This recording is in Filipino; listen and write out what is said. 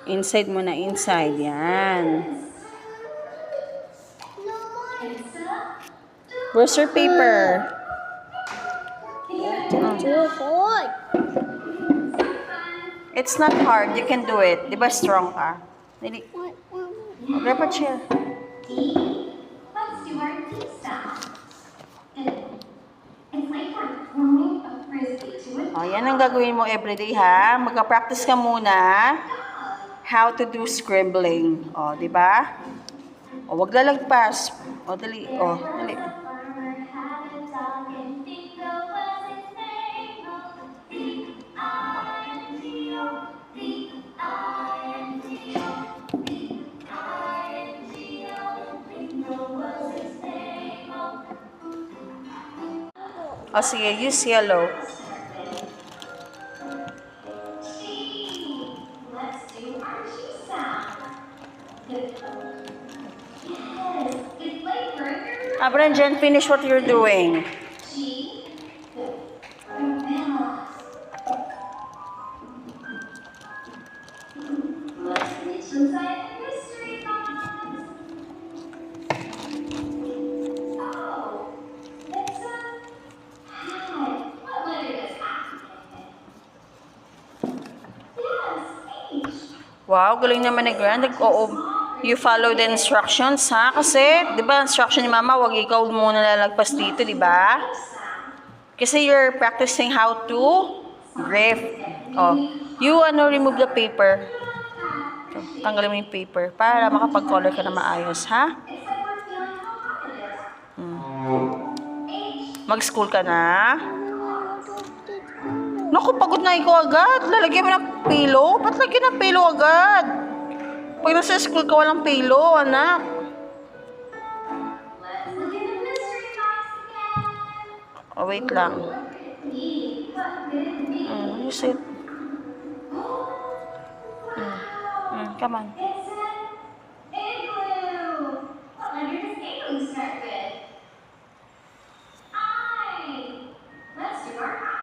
Inside mo na, inside. Yan. Where's your paper? It's not hard. You can do it. Di ba strong ka? Dili. Okay pa, chill. Let's do our D sound. It's like we're throwing a frisbee to it. Oh, yan ang gagawin mo everyday, ha? Magka-practice ka muna how to do scribbling. Oh, di ba? Oh, wag lalagpas. Oh, dali. Oh, dali. Farmer had a dog and Bingo was his name. B-I-N-G-O, B-I-N-G-O, B-I-N-G-O, Bingo was his name. Oh, sige. Use yellow. Let's do our G sound. Yes, it's like burger. Brendan, finish what you're doing. G. Umbrella. Let's reach inside the mystery box. Oh, it's a hat. What letter does hat begin with? Yes, H. Wow, galing naman ni Grand. You follow the instructions, ha? Kasi, di ba, instruction ni Mama, wag ikaw muna lalagpas dito, di ba? Kasi you're practicing how to graph. Oh, you remove the paper. So, tanggalin mo yung paper para makapag-color ka na maayos, ha? It's like we're feeling how hot it is. H. Mag-school ka na? Naku, pagod na ikaw agad. Lalagyan mo ng pillow? Ba't lagyan ng pillow agad? Pag nasa school ka, walang pillow, anak. Let's look in the mystery box again. Oh, wait lang. E. What could it be? Use it. Wow. Come on. It's